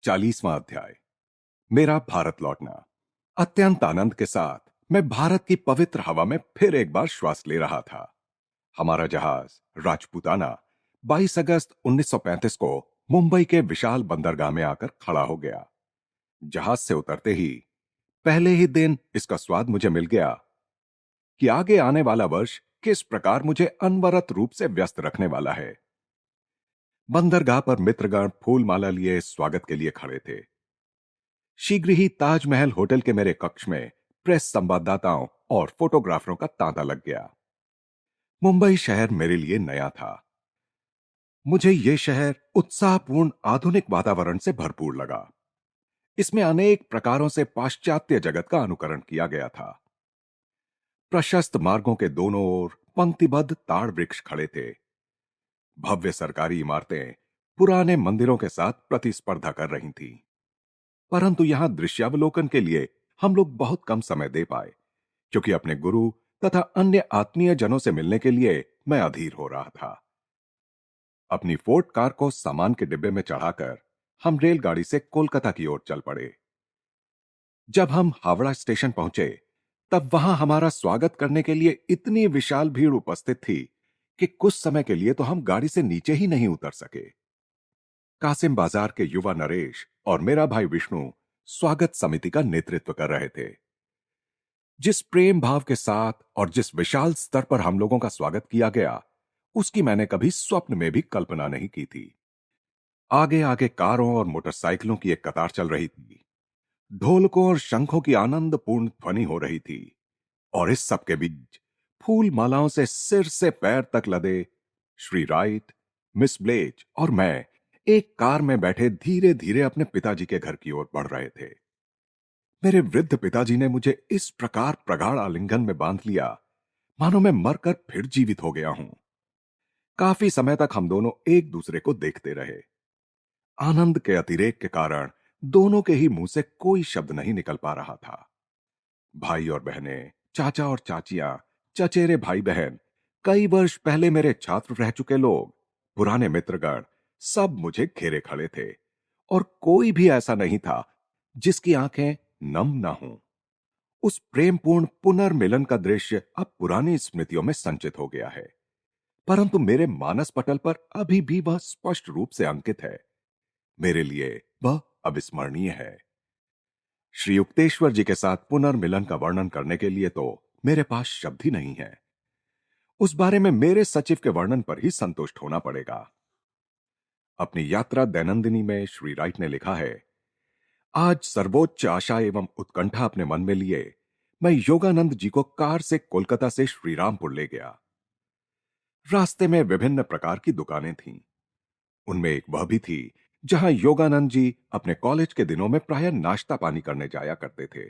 40वां अध्याय। मेरा भारत लौटना। अत्यंत आनंद के साथ मैं भारत की पवित्र हवा में फिर एक बार श्वास ले रहा था। हमारा जहाज राजपूताना 22 अगस्त 1935 को मुंबई के विशाल बंदरगाह में आकर खड़ा हो गया। जहाज से उतरते ही पहले ही दिन इसका स्वाद मुझे मिल गया कि आगे आने वाला वर्ष किस प्रकार मुझे अनवरत रूप से व्यस्त रखने वाला है। बंदरगाह पर मित्रगण फूलमाला लिए स्वागत के लिए खड़े थे। शीघ्र ही ताजमहल होटल के मेरे कक्ष में प्रेस संवाददाताओं और फोटोग्राफरों का तांता लग गया। मुंबई शहर मेरे लिए नया था। मुझे यह शहर उत्साहपूर्ण आधुनिक वातावरण से भरपूर लगा। इसमें अनेक प्रकारों से पाश्चात्य जगत का अनुकरण किया गया था। प्रशस्त मार्गों के दोनों ओर पंक्तिबद्ध ताड़ वृक्ष खड़े थे। भव्य सरकारी इमारतें पुराने मंदिरों के साथ प्रतिस्पर्धा कर रही थीं। परंतु यहां दृश्यावलोकन के लिए हम लोग बहुत कम समय दे पाए, क्योंकि अपने गुरु तथा अन्य आत्मीय जनों से मिलने के लिए मैं अधीर हो रहा था। अपनी फोर्ड कार को सामान के डिब्बे में चढ़ाकर हम रेलगाड़ी से कोलकाता की ओर चल पड़े। जब हम हावड़ा स्टेशन पहुंचे, तब वहां हमारा स्वागत करने के लिए इतनी विशाल भीड़ उपस्थित थी कि कुछ समय के लिए तो हम गाड़ी से नीचे ही नहीं उतर सके। कासिम बाजार के युवा नरेश और मेरा भाई विष्णु स्वागत समिति का नेतृत्व कर रहे थे। जिस प्रेम भाव के साथ और जिस विशाल स्तर पर हम लोगों का स्वागत किया गया, उसकी मैंने कभी स्वप्न में भी कल्पना नहीं की थी। आगे आगे कारों और मोटरसाइकिलों की एक कतार चल रही थी। ढोलकों और शंखों की आनंदपूर्ण ध्वनि हो रही थी, और इस सब के बीच फूल मालाओं से सिर से पैर तक लदे श्री राइट, मिस ब्लेज और मैं एक कार में बैठे धीरे धीरे अपने पिताजी के घर की ओर बढ़ रहे थे। मेरे वृद्ध पिताजी ने मुझे इस प्रकार प्रगाढ़ आलिंगन में बांध लिया मानो मैं मरकर फिर जीवित हो गया हूं। काफी समय तक हम दोनों एक दूसरे को देखते रहे। आनंद के अतिरेक के कारण दोनों के ही मुंह से कोई शब्द नहीं निकल पा रहा था। भाई और बहनें, चाचा और चाचियां, चचेरे भाई बहन, कई वर्ष पहले मेरे छात्र रह चुके लोग, पुराने मित्रगण, सब मुझे घेरे खड़े थे, और कोई भी ऐसा नहीं था जिसकी आंखें नम ना हों। उस प्रेमपूर्ण पुनर्मिलन का दृश्य अब पुरानी स्मृतियों में संचित हो गया है, परंतु मेरे मानस पटल पर अभी भी वह स्पष्ट रूप से अंकित है। मेरे लिए वह अविस्मरणीय है। श्री युक्तेश्वर जी के साथ पुनर्मिलन का वर्णन करने के लिए तो मेरे पास शब्द ही नहीं है। उस बारे में मेरे सचिव के वर्णन पर ही संतुष्ट होना पड़ेगा। अपनी यात्रा दैनंदिनी में श्री राइट ने लिखा है, आज सर्वोच्च आशा एवं उत्कंठा अपने मन में लिए मैं योगानंद जी को कार से कोलकाता से श्रीरामपुर ले गया। रास्ते में विभिन्न प्रकार की दुकानें थीं। उनमें एक वह भी थी जहां योगानंद जी अपने कॉलेज के दिनों में प्रायः नाश्ता पानी करने जाया करते थे।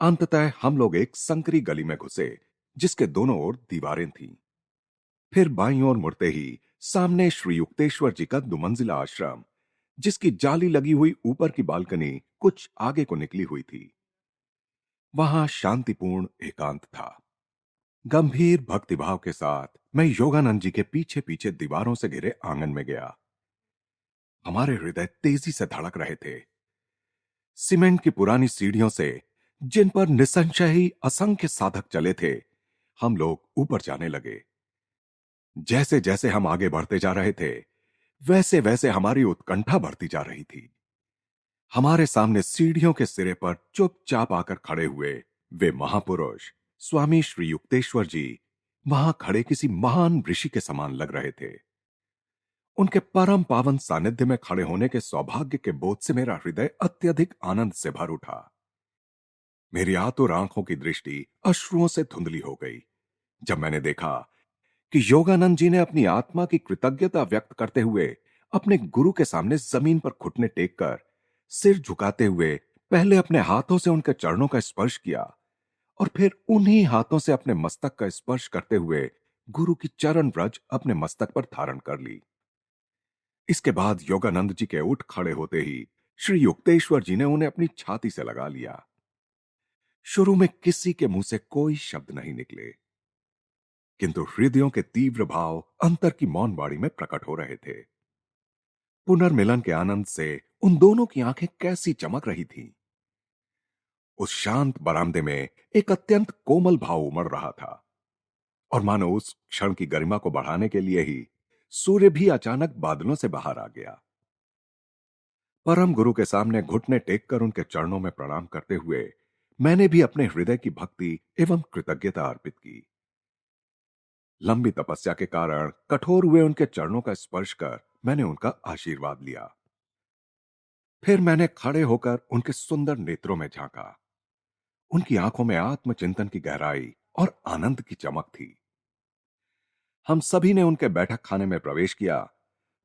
अंततः हम लोग एक संकरी गली में घुसे, जिसके दोनों ओर दीवारें थीं। फिर बाईं ओर मुड़ते ही सामने श्री युक्तेश्वर जी का दुमंजिला आश्रम, जिसकी जाली लगी हुई ऊपर की बालकनी कुछ आगे को निकली हुई थी। वहां शांतिपूर्ण एकांत था। गंभीर भक्तिभाव के साथ मैं योगानंद जी के पीछे पीछे दीवारों से घिरे आंगन में गया। हमारे हृदय तेजी से धड़क रहे थे। सीमेंट की पुरानी सीढ़ियों से, जिन पर निसंशय ही असंख्य साधक चले थे, हम लोग ऊपर जाने लगे। जैसे जैसे हम आगे बढ़ते जा रहे थे, वैसे वैसे हमारी उत्कंठा बढ़ती जा रही थी। हमारे सामने सीढ़ियों के सिरे पर चुपचाप आकर खड़े हुए वे महापुरुष स्वामी श्री युक्तेश्वर जी वहां खड़े किसी महान ऋषि के समान लग रहे थे। उनके परम पावन सानिध्य में खड़े होने के सौभाग्य के बोध से मेरा हृदय अत्यधिक आनंद से भर उठा। मेरी आतुर आंखों की दृष्टि अश्रुओं से धुंधली हो गई जब मैंने देखा कि योगानंद जी ने अपनी आत्मा की कृतज्ञता व्यक्त करते हुए अपने गुरु के सामने जमीन पर घुटने टेक कर सिर झुकाते हुए पहले अपने हाथों से उनके चरणों का स्पर्श किया, और फिर उन्हीं हाथों से अपने मस्तक का स्पर्श करते हुए गुरु की चरण व्रज अपने मस्तक पर धारण कर ली। इसके बाद योगानंद जी के उठ खड़े होते ही श्री युक्तेश्वर जी ने उन्हें अपनी छाती से लगा लिया। शुरू में किसी के मुंह से कोई शब्द नहीं निकले, किंतु हृदयों के तीव्र भाव अंतर की मौन वाणी में प्रकट हो रहे थे। पुनर्मिलन के आनंद से उन दोनों की आंखें कैसी चमक रही थीं। उस शांत बरामदे में एक अत्यंत कोमल भाव उमड़ रहा था, और मानो उस क्षण की गरिमा को बढ़ाने के लिए ही सूर्य भी अचानक बादलों से बाहर आ गया। परम गुरु के सामने घुटने टेककर उनके चरणों में प्रणाम करते हुए मैंने भी अपने हृदय की भक्ति एवं कृतज्ञता अर्पित की। लंबी तपस्या के कारण कठोर हुए उनके चरणों का स्पर्श कर मैंने उनका आशीर्वाद लिया। फिर मैंने खड़े होकर उनके सुंदर नेत्रों में झांका। उनकी आंखों में आत्मचिंतन की गहराई और आनंद की चमक थी। हम सभी ने उनके बैठक खाने में प्रवेश किया,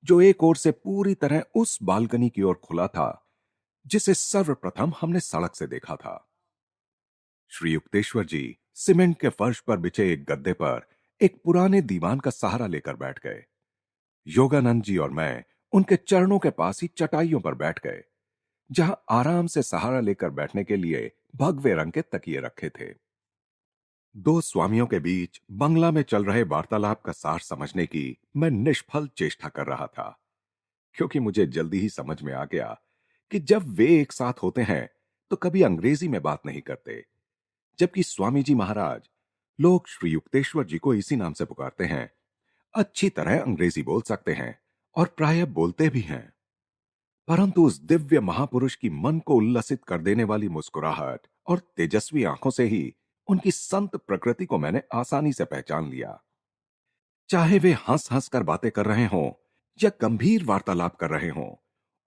जो एक ओर से पूरी तरह उस बालकनी की ओर खुला था जिसे सर्वप्रथम हमने सड़क से देखा था। श्री युक्तेश्वर जी सीमेंट के फर्श पर बिछे एक गद्दे पर एक पुराने दीवान का सहारा लेकर बैठ गए। योगानंद जी और मैं उनके चरणों के पास ही चटाइयों पर बैठ गए, जहां आराम से सहारा लेकर बैठने के लिए भगवे रंग के तकिए रखे थे। दो स्वामियों के बीच बंगला में चल रहे वार्तालाप का सार समझने की मैं निष्फल चेष्टा कर रहा था, क्योंकि मुझे जल्दी ही समझ में आ गया कि जब वे एक साथ होते हैं तो कभी अंग्रेजी में बात नहीं करते, जबकि स्वामी जी महाराज, लोग श्री युक्तेश्वर जी को इसी नाम से पुकारते हैं, अच्छी तरह अंग्रेजी बोल सकते हैं और प्रायः बोलते भी हैं। परंतु उस दिव्य महापुरुष की मन को उल्लसित कर देने वाली मुस्कुराहट और तेजस्वी आंखों से ही उनकी संत प्रकृति को मैंने आसानी से पहचान लिया। चाहे वे हंस हंस कर बातें कर रहे हों या गंभीर वार्तालाप कर रहे हों,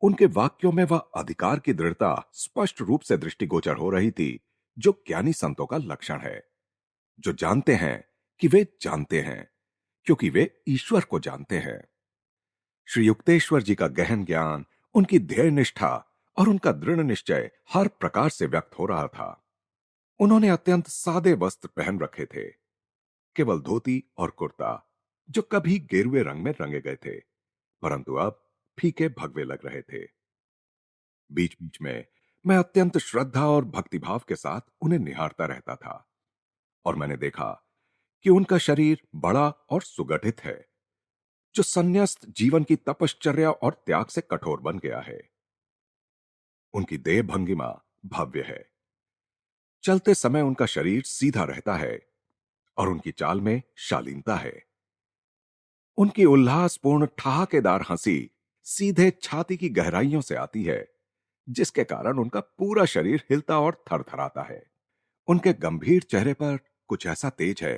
उनके वाक्यों में वह अधिकार की दृढ़ता स्पष्ट रूप से दृष्टिगोचर हो रही थी, जो ज्ञानी संतों का लक्षण है, जो जानते हैं कि वे जानते हैं, क्योंकि वे ईश्वर को जानते हैं। श्री युक्तेश्वर जी का गहन ज्ञान, उनकी ध्येय निष्ठा और उनका दृढ़ निश्चय हर प्रकार से व्यक्त हो रहा था। उन्होंने अत्यंत सादे वस्त्र पहन रखे थे, केवल धोती और कुर्ता, जो कभी गेरुए रंग में रंगे गए थे, परंतु अब फीके भगवे लग रहे थे। बीच बीच में मैं अत्यंत श्रद्धा और भक्तिभाव के साथ उन्हें निहारता रहता था, और मैंने देखा कि उनका शरीर बड़ा और सुगठित है, जो संन्यास्त जीवन की तपश्चर्या और त्याग से कठोर बन गया है। उनकी देह भंगिमा भव्य है। चलते समय उनका शरीर सीधा रहता है और उनकी चाल में शालीनता है। उनकी उल्लासपूर्ण ठहाकेदार हंसी सीधे छाती की गहराइयों से आती है, जिसके कारण उनका पूरा शरीर हिलता और थरथराता है। उनके गंभीर चेहरे पर कुछ ऐसा तेज है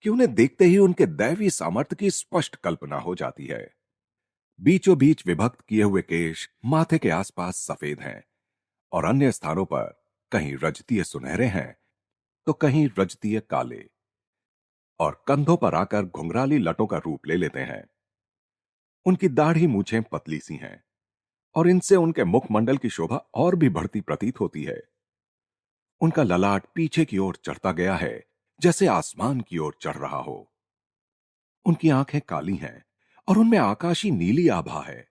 कि उन्हें देखते ही उनके दैवी सामर्थ्य की स्पष्ट कल्पना हो जाती है। बीचों बीच विभक्त किए हुए केश माथे के आसपास सफेद हैं, और अन्य स्थानों पर कहीं रजतीय सुनहरे हैं तो कहीं रजतीय काले, और कंधों पर आकर घुंघराली लटों का रूप ले लेते हैं। उनकी दाढ़ी मूछें पतली सी हैं, और इनसे उनके मुखमंडल की शोभा और भी बढ़ती प्रतीत होती है। उनका ललाट पीछे की ओर चढ़ता गया है, जैसे आसमान की ओर चढ़ रहा हो। उनकी आंखें काली हैं और उनमें आकाशी नीली आभा है।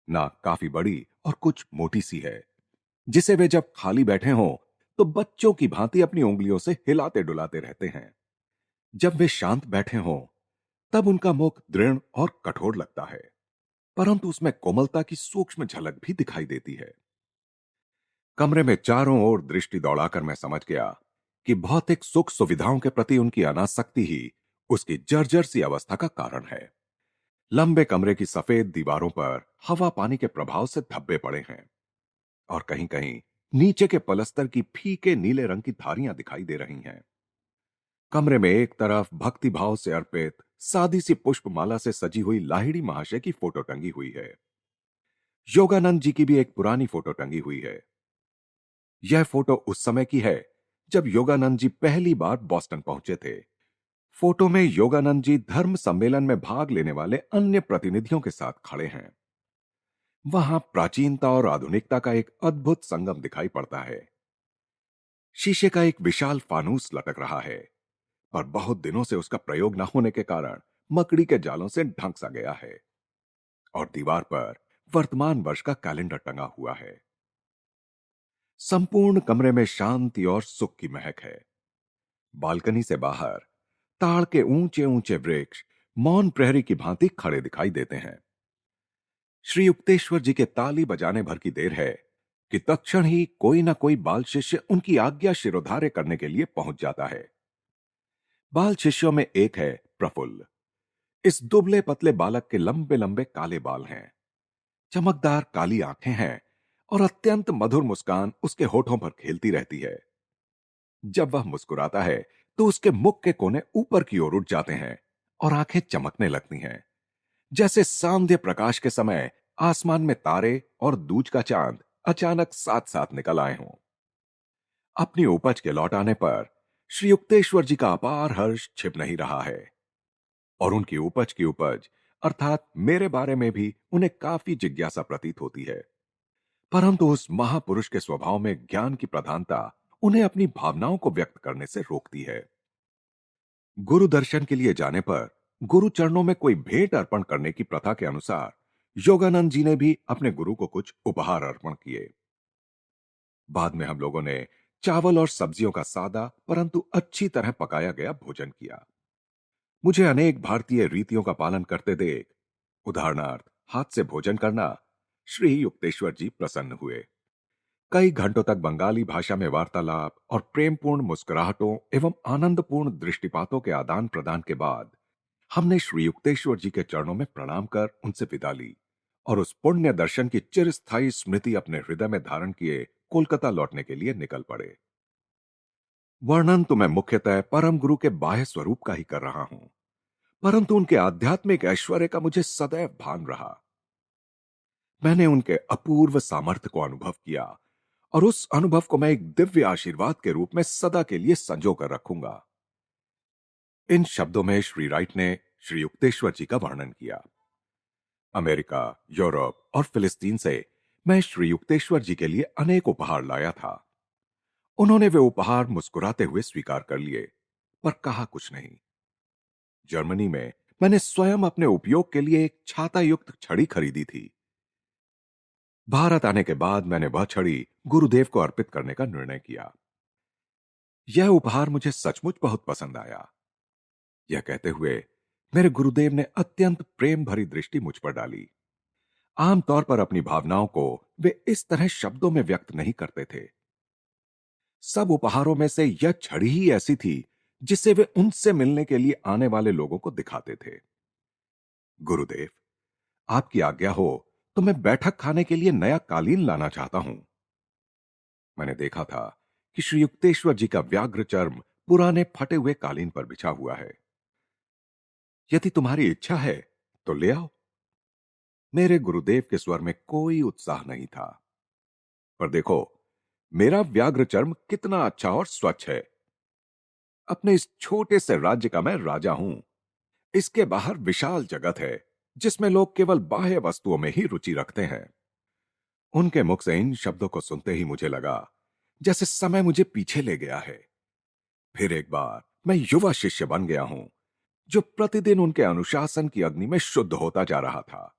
नाक काफी बड़ी और कुछ मोटी सी है, जिसे वे जब खाली बैठे हों तो बच्चों की भांति अपनी उंगलियों से हिलाते डुलाते रहते हैं। जब वे शांत बैठे हों तब उनका मुख दृढ़ और कठोर लगता है, परंतु उसमें कोमलता की सूक्ष्म झलक भी दिखाई देती है। कमरे में चारों ओर दृष्टि दौड़ाकर मैं समझ गया कि भौतिक सुख सुविधाओं के प्रति उनकी अनासक्ति ही उसकी जर्जर सी अवस्था का कारण है। लंबे कमरे की सफेद दीवारों पर हवा पानी के प्रभाव से धब्बे पड़े हैं, और कहीं कहीं नीचे के पलस्तर की फीके नीले रंग की धारियां दिखाई दे रही हैं। कमरे में एक तरफ भक्ति भाव से अर्पित सादी सी पुष्पमाला से सजी हुई लाहिड़ी महाशय की फोटो टंगी हुई है। योगानंद जी की भी एक पुरानी फोटो टंगी हुई है। यह फोटो उस समय की है जब योगानंद जी पहली बार बॉस्टन पहुंचे थे। फोटो में योगानंद जी धर्म सम्मेलन में भाग लेने वाले अन्य प्रतिनिधियों के साथ खड़े हैं। वहां प्राचीनता और आधुनिकता का एक अद्भुत संगम दिखाई पड़ता है। शीशे का एक विशाल फानूस लटक रहा है, पर बहुत दिनों से उसका प्रयोग न होने के कारण मकड़ी के जालों से ढंक सा गया है, और दीवार पर वर्तमान वर्ष का कैलेंडर टंगा हुआ है। संपूर्ण कमरे में शांति और सुख की महक है। बालकनी से बाहर ताड़ के ऊंचे ऊंचे वृक्ष मौन प्रहरी की भांति खड़े दिखाई देते हैं। श्री युक्तेश्वर जी के ताली बजाने भर की देर है कि तत्क्षण ही कोई ना कोई बाल शिष्य उनकी आज्ञा शिरोधार्य करने के लिए पहुंच जाता है। बाल शिष्यों में एक है प्रफुल्ल। इस दुबले पतले बालक के लंबे लंबे काले बाल हैं, चमकदार काली आंखें हैं और अत्यंत मधुर मुस्कान उसके होठों पर खेलती रहती है। जब वह मुस्कुराता है तो उसके मुख के कोने ऊपर की ओर उठ जाते हैं और आंखें चमकने लगती हैं, जैसे सांध्य प्रकाश के समय आसमान में तारे और दूज का चांद अचानक साथ साथ निकल आए हों। अपनी उपज के लौट आने पर श्री युक्तेश्वर जी का अपार हर्ष छिप नहीं रहा है और उनकी उपज अर्थात मेरे बारे में भी उन्हें काफी जिज्ञासा प्रतीत होती है। परंतु उस महापुरुष के स्वभाव में ज्ञान की प्रधानता उन्हें अपनी भावनाओं को व्यक्त करने से रोकती है। गुरु दर्शन के लिए जाने पर गुरु चरणों में कोई भेंट अर्पण करने की प्रथा के अनुसार योगानंद जी ने भी अपने गुरु को कुछ उपहार अर्पण किए। बाद में हम लोगों ने चावल और सब्जियों का सादा परंतु अच्छी तरह पकाया गया भोजन किया। मुझे अनेक भारतीय रीतियों का पालन करते देख, उदाहरणार्थ हाथ से भोजन करना, श्री युक्तेश्वर जी प्रसन्न हुए। कई घंटों तक बंगाली भाषा में वार्तालाप और प्रेमपूर्ण मुस्कुराहटों एवं आनंदपूर्ण दृष्टिपातों के आदान प्रदान के बाद हमने श्री युक्तेश्वर जी के चरणों में प्रणाम कर उनसे विदा ली और उस पुण्य दर्शन की चिरस्थायी स्मृति अपने हृदय में धारण किए कोलकाता लौटने के लिए निकल पड़े। वर्णन तो मैं मुख्यतः परम गुरु के बाह्य स्वरूप का ही कर रहा हूं, परंतु उनके आध्यात्मिक ऐश्वर्य का मुझे सदैव भान रहा। मैंने उनके अपूर्व सामर्थ्य को अनुभव किया और उस अनुभव को मैं एक दिव्य आशीर्वाद के रूप में सदा के लिए संजो कर रखूंगा। इन शब्दों में श्री राइट ने श्री युक्तेश्वर जी का वर्णन किया। अमेरिका, यूरोप और फिलिस्तीन से मैं श्री युक्तेश्वर जी के लिए अनेक उपहार लाया था। उन्होंने वे उपहार मुस्कुराते हुए स्वीकार कर लिए, पर कहा कुछ नहीं। जर्मनी में मैंने स्वयं अपने उपयोग के लिए एक छाता युक्त छड़ी खरीदी थी। भारत आने के बाद मैंने वह छड़ी गुरुदेव को अर्पित करने का निर्णय किया। यह उपहार मुझे सचमुच बहुत पसंद आया। यह कहते हुए मेरे गुरुदेव ने अत्यंत प्रेम भरी दृष्टि मुझ पर डाली। आमतौर पर अपनी भावनाओं को वे इस तरह शब्दों में व्यक्त नहीं करते थे। सब उपहारों में से यह छड़ी ही ऐसी थी जिसे वे उनसे मिलने के लिए आने वाले लोगों को दिखाते थे। गुरुदेव, आपकी आज्ञा हो तो मैं बैठक खाने के लिए नया कालीन लाना चाहता हूं। मैंने देखा था कि श्री युक्तेश्वर जी का व्याघ्र चर्म पुराने फटे हुए कालीन पर बिछा हुआ है। यदि तुम्हारी इच्छा है तो ले आओ। मेरे गुरुदेव के स्वर में कोई उत्साह नहीं था। पर देखो, मेरा व्याघ्र चर्म कितना अच्छा और स्वच्छ है। अपने इस छोटे से राज्य का मैं राजा हूं। इसके बाहर विशाल जगत है जिसमें लोग केवल बाह्य वस्तुओं में ही रुचि रखते हैं। उनके मुख से इन शब्दों को सुनते ही मुझे लगा जैसे समय मुझे पीछे ले गया है। फिर एक बार मैं युवा शिष्य बन गया हूं जो प्रतिदिन उनके अनुशासन की अग्नि में शुद्ध होता जा रहा था।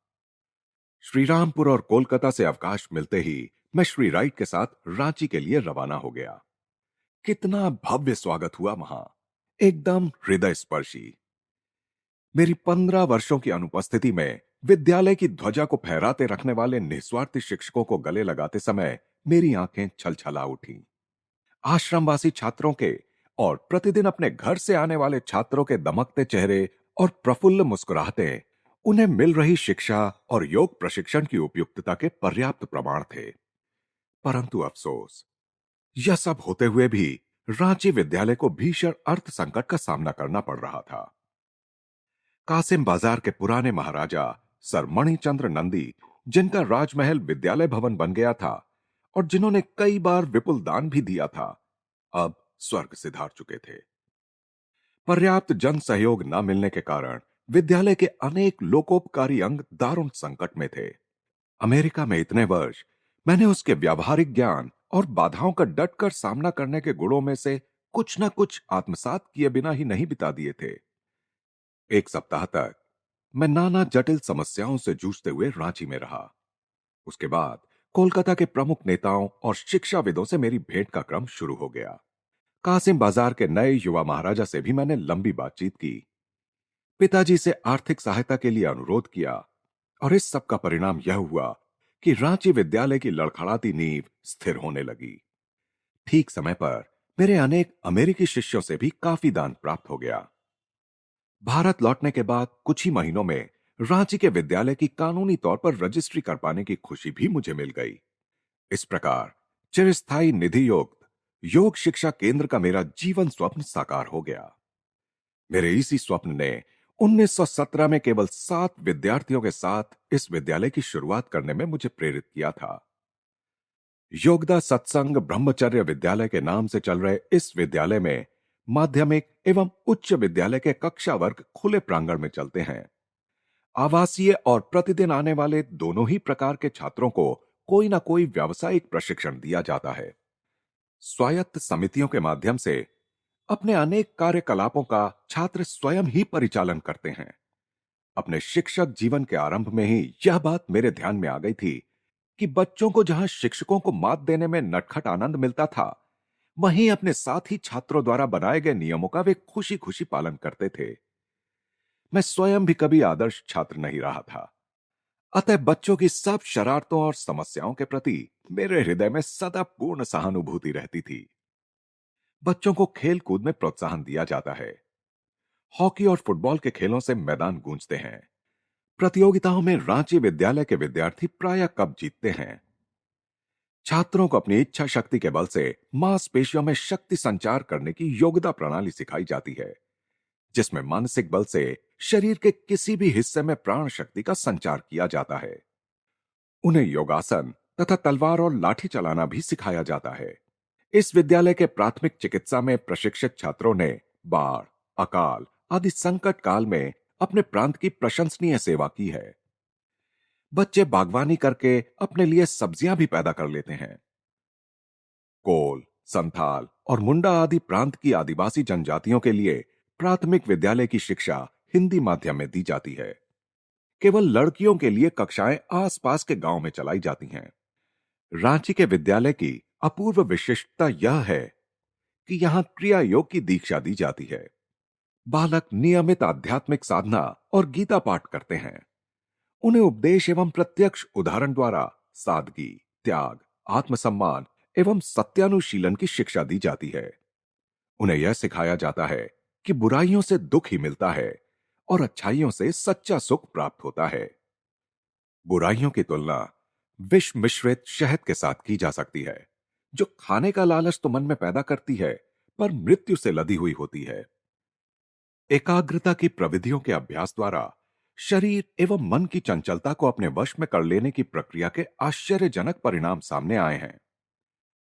श्रीरामपुर और कोलकाता से अवकाश मिलते ही मैं श्री राइट के साथ रांची के लिए रवाना हो गया। कितना भव्य स्वागत हुआ वहां, एकदम हृदय स्पर्शी। मेरी 15 वर्षों की अनुपस्थिति में विद्यालय की ध्वजा को फहराते रखने वाले निस्वार्थी शिक्षकों को गले लगाते समय मेरी आंखें छलछला उठी। आश्रमवासी छात्रों के और प्रतिदिन अपने घर से आने वाले छात्रों के दमकते चेहरे और प्रफुल्ल मुस्कुराहटें उन्हें मिल रही शिक्षा और योग प्रशिक्षण की उपयुक्तता के पर्याप्त प्रमाण थे। परंतु अफसोस, यह सब होते हुए भी रांची विद्यालय को भीषण अर्थ संकट का सामना करना पड़ रहा था। कासिम बाजार के पुराने महाराजा सर मणिचंद्र नंदी, जिनका राजमहल विद्यालय भवन बन गया था और जिन्होंने कई बार विपुल दान भी दिया था, अब स्वर्ग सिधार चुके थे। पर्याप्त जन सहयोग न मिलने के कारण विद्यालय के अनेक लोकोपकारी अंग दारुण संकट में थे। अमेरिका में इतने वर्ष मैंने उसके व्यावहारिक ज्ञान और बाधाओं का डटकर सामना करने के गुणों में से कुछ न कुछ आत्मसात किए बिना ही नहीं बिता दिए थे। एक सप्ताह तक मैं नाना जटिल समस्याओं से जूझते हुए रांची में रहा। उसके बाद कोलकाता के प्रमुख नेताओं और शिक्षाविदों से मेरी भेंट का क्रम शुरू हो गया। कासिम बाजार के नए युवा महाराजा से भी मैंने लंबी बातचीत की। पिताजी से आर्थिक सहायता के लिए अनुरोध किया और इस सब का परिणाम यह हुआ कि रांची विद्यालय की लड़खड़ाती नींव स्थिर होने लगी। ठीक समय पर मेरे अनेक अमेरिकी शिष्यों से भी काफी दान प्राप्त हो गया। भारत लौटने के बाद कुछ ही महीनों में रांची के विद्यालय की कानूनी तौर पर रजिस्ट्री कर पाने की खुशी भी मुझे मिल गई। इस प्रकार चिरस्थायी निधि योग शिक्षा केंद्र का मेरा जीवन स्वप्न साकार हो गया। मेरे इसी स्वप्न ने 1917 में केवल 7 विद्यार्थियों के साथ इस विद्यालय की शुरुआत करने में मुझे प्रेरित किया था। योगदा सत्संग ब्रह्मचर्य विद्यालय के नाम से चल रहे इस विद्यालय में माध्यमिक एवं उच्च विद्यालय के कक्षा वर्ग खुले प्रांगण में चलते हैं। आवासीय और प्रतिदिन आने वाले दोनों ही प्रकार के छात्रों को कोई ना कोई व्यावसायिक प्रशिक्षण दिया जाता है। स्वायत्त समितियों के माध्यम से अपने अनेक कार्यकलापों का छात्र स्वयं ही परिचालन करते हैं। अपने शिक्षक जीवन के आरंभ में ही यह बात मेरे ध्यान में आ गई थी कि बच्चों को जहां शिक्षकों को मात देने में नटखट आनंद मिलता था, वहीं अपने साथी छात्रों द्वारा बनाए गए नियमों का वे खुशी खुशी पालन करते थे। मैं स्वयं भी कभी आदर्श छात्र नहीं रहा था, अतः बच्चों की सब शरारतों और समस्याओं के प्रति मेरे हृदय में सदा पूर्ण सहानुभूति रहती थी। बच्चों को खेल कूद में प्रोत्साहन दिया जाता है। हॉकी और फुटबॉल के खेलों से मैदान गूंजते हैं। प्रतियोगिताओं में रांची विद्यालय के विद्यार्थी प्रायः कप जीतते हैं। छात्रों को अपनी इच्छा शक्ति के बल से मांसपेशियों में शक्ति संचार करने की योग्यता प्रणाली सिखाई जाती है, जिसमें मानसिक बल से शरीर के किसी भी हिस्से में प्राण शक्ति का संचार किया जाता है। उन्हें योगासन तथा तलवार और लाठी चलाना भी सिखाया जाता है। इस विद्यालय के प्राथमिक चिकित्सा में प्रशिक्षित छात्रों ने बाढ़, अकाल आदि संकट काल में अपने प्रांत की प्रशंसनीय सेवा की है। बच्चे बागवानी करके अपने लिए सब्जियां भी पैदा कर लेते हैं। कोल, संथाल और मुंडा आदि प्रांत की आदिवासी जनजातियों के लिए प्राथमिक विद्यालय की शिक्षा हिंदी माध्यम में दी जाती है। केवल लड़कियों के लिए कक्षाएं आसपास के गांव में चलाई जाती हैं। रांची के विद्यालय की अपूर्व विशिष्टता यह है कि यहां क्रिया योग की दीक्षा दी जाती है। बालक नियमित आध्यात्मिक साधना और गीता पाठ करते हैं। उन्हें उपदेश एवं प्रत्यक्ष उदाहरण द्वारा सादगी, त्याग, आत्मसम्मान एवं सत्यानुशीलन की शिक्षा दी जाती है। उन्हें यह सिखाया जाता है कि बुराइयों से दुख ही मिलता है और अच्छाइयों से सच्चा सुख प्राप्त होता है। बुराइयों की तुलना विष मिश्रित शहद के साथ की जा सकती है, जो खाने का लालच तो मन में पैदा करती है, पर मृत्यु से लदी हुई होती है। एकाग्रता की प्रविधियों के अभ्यास द्वारा शरीर एवं मन की चंचलता को अपने वश में कर लेने की प्रक्रिया के आश्चर्यजनक परिणाम सामने आए हैं,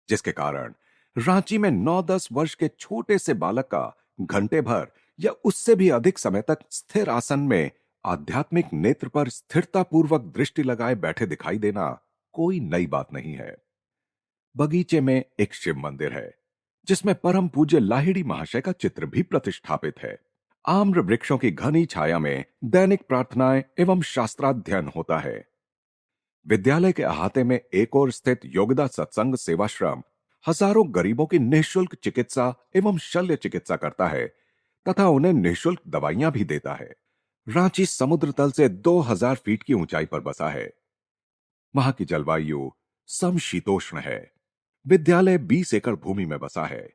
जिसके कारण रांची में 9-10 वर्ष के छोटे से बालक का घंटे भर या उससे भी अधिक समय तक स्थिर आसन में आध्यात्मिक नेत्र पर स्थिरतापूर्वक दृष्टि लगाए बैठे दिखाई देना कोई नई बात नहीं है। बगीचे में एक शिव मंदिर है, जिसमें परम पूज्य लाहिड़ी महाशय का चित्र भी प्रतिष्ठापित है। आम्र वृक्षों की घनी छाया में दैनिक प्रार्थनाएं एवं शास्त्राध्ययन होता है। विद्यालय के अहाते में एक और स्थित योगदा सत्संग सेवाश्रम हजारों गरीबों की निःशुल्क चिकित्सा एवं शल्य चिकित्सा करता है तथा उन्हें निःशुल्क दवाइयां भी देता है। रांची समुद्र तल से 2000 फीट की ऊंचाई पर बसा है। वहां की जलवायु समशीतोष्ण है। विद्यालय 20 एकड़ भूमि में बसा है।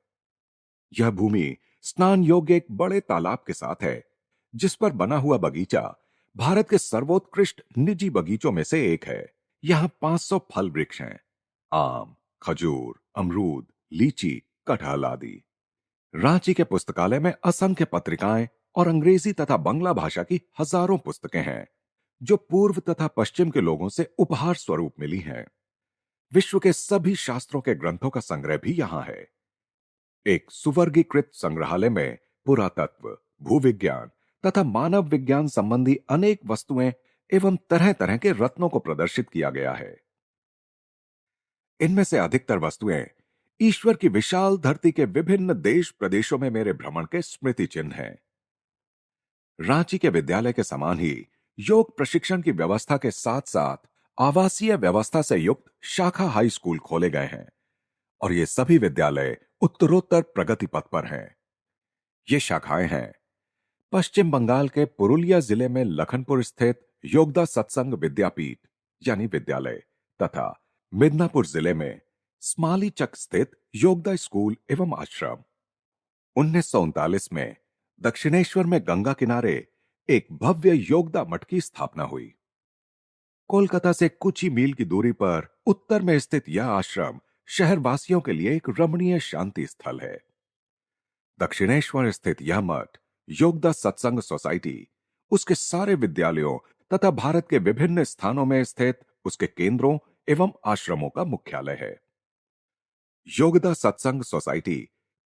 यह भूमि स्नान योग्य एक बड़े तालाब के साथ है, जिस पर बना हुआ बगीचा भारत के सर्वोत्कृष्ट निजी बगीचों में से एक है। यहाँ 500 फल वृक्ष हैं, आम, खजूर, अमरूद, लीची, कटहल आदि। रांची के पुस्तकालय में असंख्य पत्रिकाएं और अंग्रेजी तथा बंगला भाषा की हजारों पुस्तकें हैं, जो पूर्व तथा पश्चिम के लोगों से उपहार स्वरूप मिली हैं। विश्व के सभी शास्त्रों के ग्रंथों का संग्रह भी यहां है। एक सुवर्गीकृत संग्रहालय में पुरातत्व, भूविज्ञान तथा मानव विज्ञान संबंधी अनेक वस्तुएं एवं तरह तरह के रत्नों को प्रदर्शित किया गया है। इनमें से अधिकतर वस्तुएं ईश्वर की विशाल धरती के विभिन्न देश प्रदेशों में मेरे भ्रमण के स्मृति चिन्ह हैं। रांची के विद्यालय के समान ही योग प्रशिक्षण की व्यवस्था के साथ साथ आवासीय व्यवस्था से युक्त शाखा हाई स्कूल खोले गए हैं और ये सभी विद्यालय उत्तरोत्तर प्रगति पथ पर हैं। ये शाखाएं हैं पश्चिम बंगाल के पुरुलिया जिले में लखनपुर स्थित योगदा सत्संग विद्यापीठ यानी विद्यालय तथा मिदनापुर जिले में स्माली चक स्थित योगदा स्कूल एवं आश्रम। 1939 में दक्षिणेश्वर में गंगा किनारे एक भव्य योगदा मठ की स्थापना हुई। कोलकाता से कुछ ही मील की दूरी पर उत्तर में स्थित यह आश्रम शहरवासियों के लिए एक रमणीय शांति स्थल है। दक्षिणेश्वर स्थित यह मठ योगदा सत्संग सोसाइटी उसके सारे विद्यालयों तथा भारत के विभिन्न स्थानों में स्थित उसके केंद्रों एवं आश्रमों का मुख्यालय है। योगदा सत्संग सोसाइटी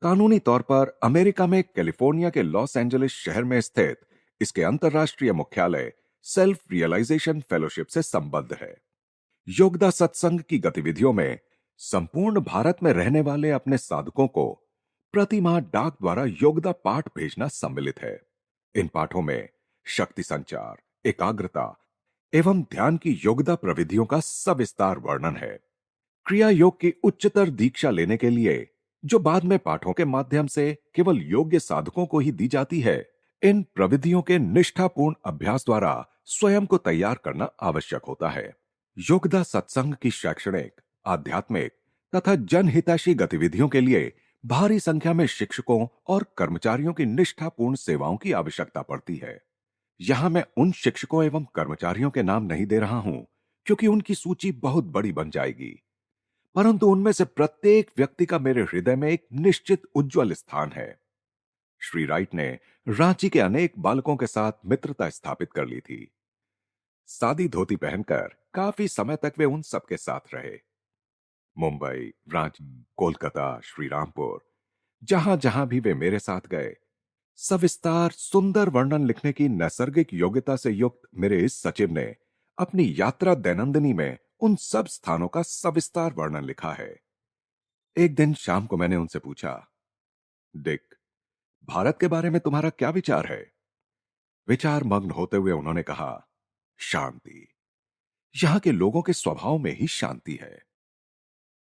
कानूनी तौर पर अमेरिका में कैलिफोर्निया के लॉस एंजलिस शहर में स्थित इसके अंतर्राष्ट्रीय मुख्यालय सेल्फ रियलाइजेशन फेलोशिप से संबद्ध है। योगदा सत्संग की गतिविधियों में संपूर्ण भारत में रहने वाले अपने साधकों को प्रति माह डाक द्वारा योगदा पाठ भेजना सम्मिलित है। इन पाठों में शक्ति संचार, एकाग्रता एवं ध्यान की योगदा प्रविधियों का सविस्तार वर्णन है। क्रिया योग की उच्चतर दीक्षा लेने के लिए जो बाद में पाठों के माध्यम से केवल योग्य साधकों को ही दी जाती है, इन प्रविधियों के निष्ठापूर्ण अभ्यास द्वारा स्वयं को तैयार करना आवश्यक होता है। योगदा सत्संग की शैक्षणिक, आध्यात्मिक तथा जनहितैषी गतिविधियों के लिए भारी संख्या में शिक्षकों और कर्मचारियों की निष्ठापूर्ण सेवाओं की आवश्यकता पड़ती है। यहां मैं उन शिक्षकों एवं कर्मचारियों के नाम नहीं दे रहा हूं क्योंकि उनकी सूची बहुत बड़ी बन जाएगी, परंतु उनमें से प्रत्येक व्यक्ति का मेरे हृदय में एक निश्चित उज्जवल स्थान है। श्री राइट ने रांची के अनेक बालकों के साथ मित्रता स्थापित कर ली थी। सादी धोती पहनकर काफी समय तक वे उन सबके साथ रहे। मुंबई, रांची, कोलकाता, श्रीरामपुर, जहां जहां भी वे मेरे साथ गए, सविस्तार सुंदर वर्णन लिखने की नैसर्गिक योग्यता से युक्त मेरे इस सचिव ने अपनी यात्रा दैनंदिनी में उन सब स्थानों का सविस्तार वर्णन लिखा है। एक दिन शाम को मैंने उनसे पूछा, डिक, भारत के बारे में तुम्हारा क्या विचार है? विचार मग्न होते हुए उन्होंने कहा, शांति। यहां के लोगों के स्वभाव में ही शांति है।